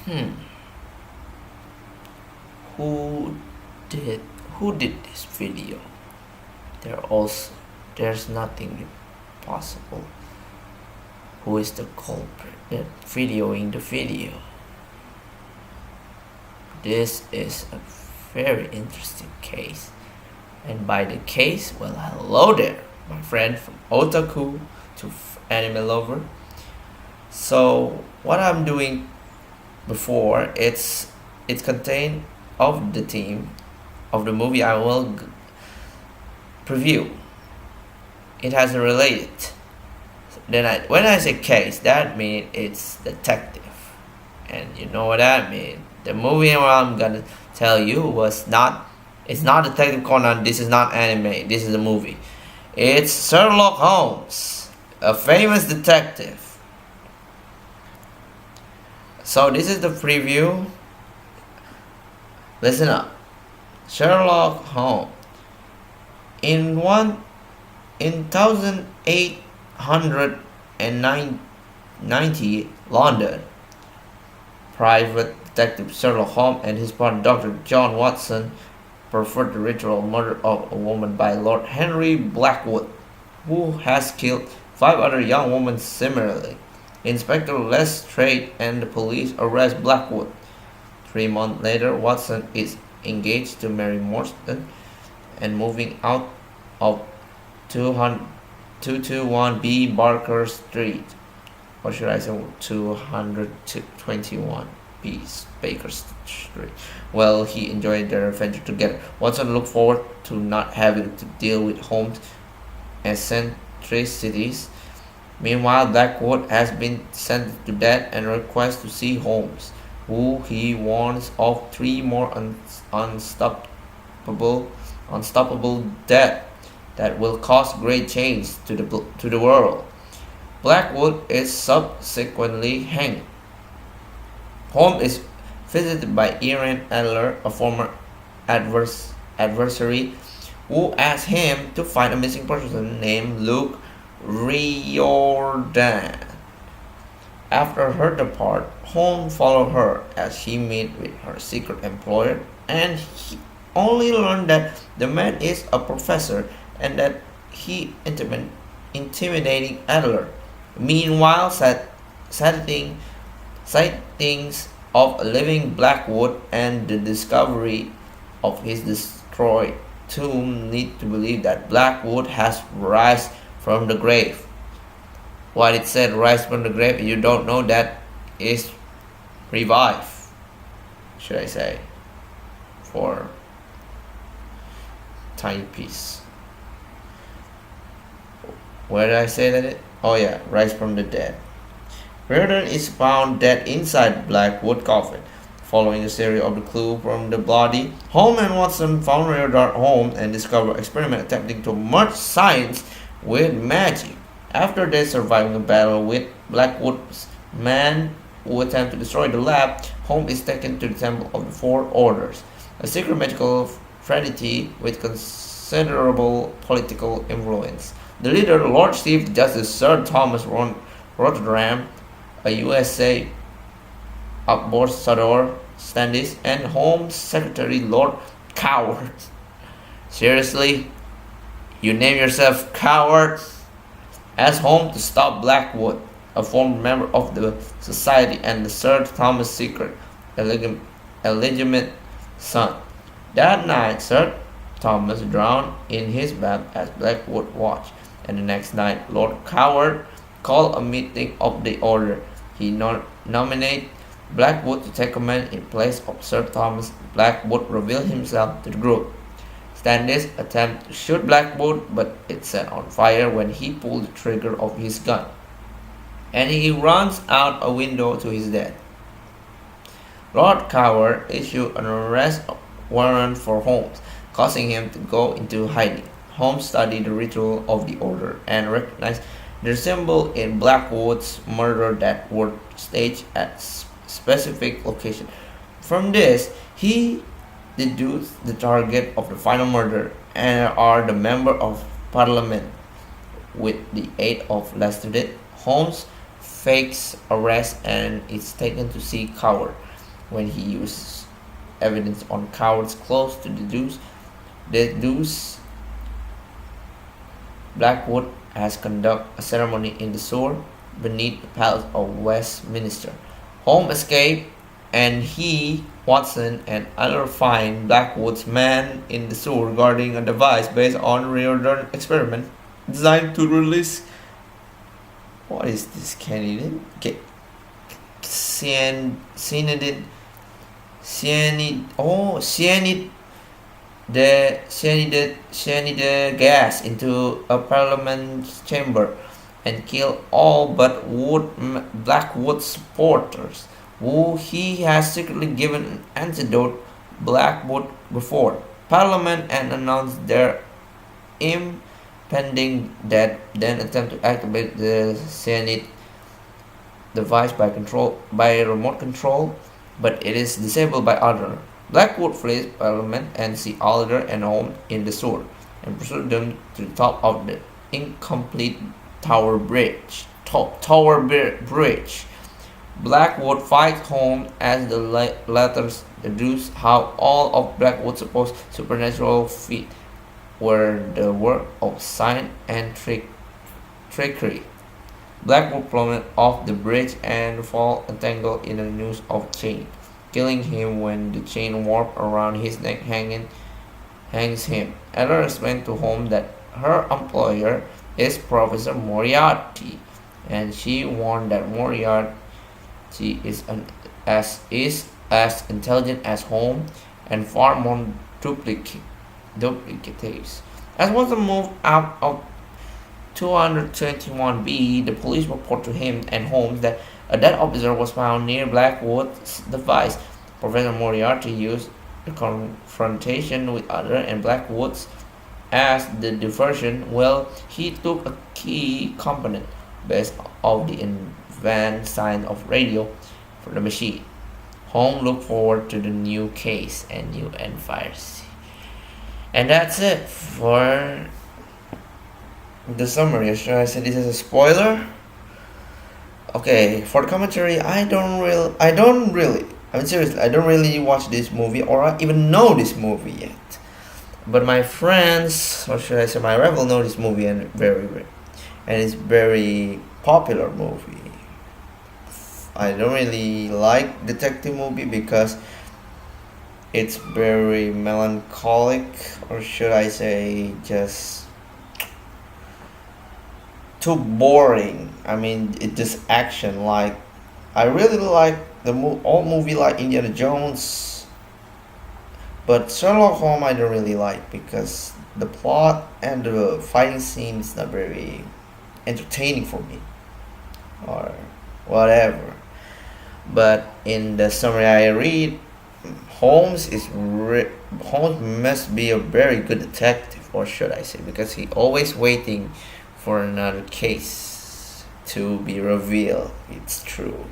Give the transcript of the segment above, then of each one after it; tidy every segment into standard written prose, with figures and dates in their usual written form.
Hmm. Who did who did this video? There also there's nothing possible. Who is the culprit that videoing the video? This is a very interesting case. And by the case, well, hello there, my friend, from otaku to anime lover. So what I'm doing before it's contained of the theme of the movie I will preview. It has a related. When I say case, that means it's detective, and you know what that means. The movie I'm gonna tell you was not. It's not Detective Conan. This is not anime. This is a movie. It's Sherlock Holmes, a famous detective. So this is the preview. Listen up. Sherlock Holmes. In 1890 London, private detective Sherlock Holmes and his partner Dr. John Watson performed the ritual murder of a woman by Lord Henry Blackwood, who has killed 5 other young women similarly. Inspector Lestrade and the police arrest Blackwood. 3 months later, Watson is engaged to Mary Morstan and moving out of 221B Barker Street. Or should I say 221B Baker Street. Well, he enjoyed their adventure together. Watson looked forward to not having to deal with Holmes' eccentricities. Meanwhile, Blackwood has been sentenced to death and requests to see Holmes, who he warns of 3 more unstoppable deaths that will cause great change to the world. Blackwood is subsequently hanged. Holmes is visited by Ian Adler, a former adversary, who asks him to find a missing person named Luke Riordan. After her depart, Holmes follows her as she meets with her secret employer, and he only learns that the man is a professor and that he intimidating Adler. Meanwhile, sightings of a living Blackwood and the discovery of his destroyed tomb lead to believe that Blackwood has rise from the grave. What it said rise from the grave, you don't know that is revive, should I say, for tiny piece. Where did I say that? Oh yeah, rise from the dead. Riordan is found dead inside Blackwood coffin. Following a series of the clue from the body, Holmes and Watson found Riordan home and discovered experiment attempting to merge science with magic. After they surviving a battle with Blackwood's men who attempt to destroy the lab, Holmes is taken to the Temple of the Four Orders, a secret magical fraternity with considerable political influence. The leader, Lord Chief Justice Sir Thomas Rotterdam, a USA ambassador, Standish, and Home Secretary Lord Coward. Seriously? You name yourself Coward? Asked Holmes to stop Blackwood, a former member of the society and the Sir Thomas' secret, illegitimate son. That night, Sir Thomas drowned in his bath as Blackwood watched, and the next night, Lord Coward called a meeting of the order. He nominated Blackwood to take command in place of Sir Thomas. Blackwood revealed himself to the group. Standish attempted to shoot Blackwood, but it set on fire when he pulled the trigger of his gun, and he runs out a window to his death. Lord Coward issued an arrest warrant for Holmes, causing him to go into hiding. Holmes studied the ritual of the order and recognized the symbol in Blackwood's murder that were staged at specific location. From this, he deduced the target of the final murder and are the member of parliament. With the aid of Lestrade, Holmes fakes arrest and is taken to see Coward. when he uses evidence on cowards close to deduce Blackwood has conducted a ceremony in the sewer beneath the Palace of Westminster. Holmes escaped, and he, Watson, and others find Blackwood's man in the sewer guarding a device based on Riordan experiment designed to release what is this candidate? Cyanide, cyanide gas into a parliament chamber and kill all but Blackwood's supporters, who he has secretly given an antidote Blackwood before Parliament and announced their impending death, then attempt to activate the cyanide device by remote control, but it is disabled by other. Blackwood flees Parliament and see Alder and Holmes in the sewer, and pursues them to the top of the incomplete Tower Bridge. Blackwood fights Holmes as the latter deduces how all of Blackwood's supposed supernatural feats were the work of science and trickery. Blackwood plummets off the bridge and falls entangled in a noose of chain, killing him when the chain warps around his neck hangs him. Ella explains to Holmes that her employer is Professor Moriarty, and she warned that Moriarty is as intelligent as Holmes and far more duplicatives. As Watson moved out of 221B, the police report to him and Holmes that a dead officer was found near Blackwood's device. Professor Moriarty used a confrontation with other and Blackwood's as the diversion. Well, he took a key component based of the advanced science of radio for the machine. Holmes looked forward to the new case and new advice. And that's it for the summary. Should I say this is a spoiler? Okay, for the commentary, I mean seriously, I don't really watch this movie or I even know this movie yet. But my friends, or should I say my rival, know this movie and it's very popular movie. I don't really like detective movie because it's very melancholic, or should I say just too boring. I mean, it just action. Like, I really like the old movie like Indiana Jones, but Sherlock Holmes I don't really like because the plot and the fighting scene is not very entertaining for me, or whatever. But in the summary I read, Holmes must be a very good detective, or should I say, because he always waiting for another case to be revealed. It's true.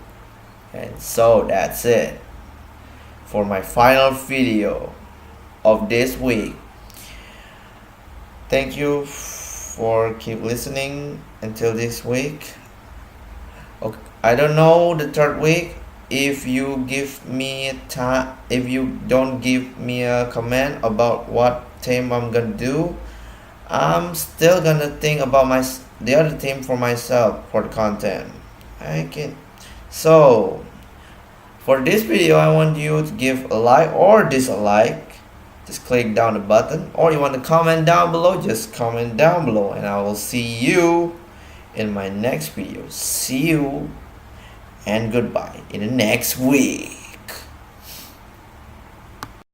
And so that's it for my final video of this week. Thank you for keep listening until this week. Okay, I don't know the third week. If you give me time, if you don't give me a comment about what theme I'm gonna do, I'm still gonna think about the other theme for myself for the content. So for this video, I want you to give a like or dislike. Just click down the button, or you want to comment down below, just comment down below, and I will see you in my next video. See you and goodbye in the next week.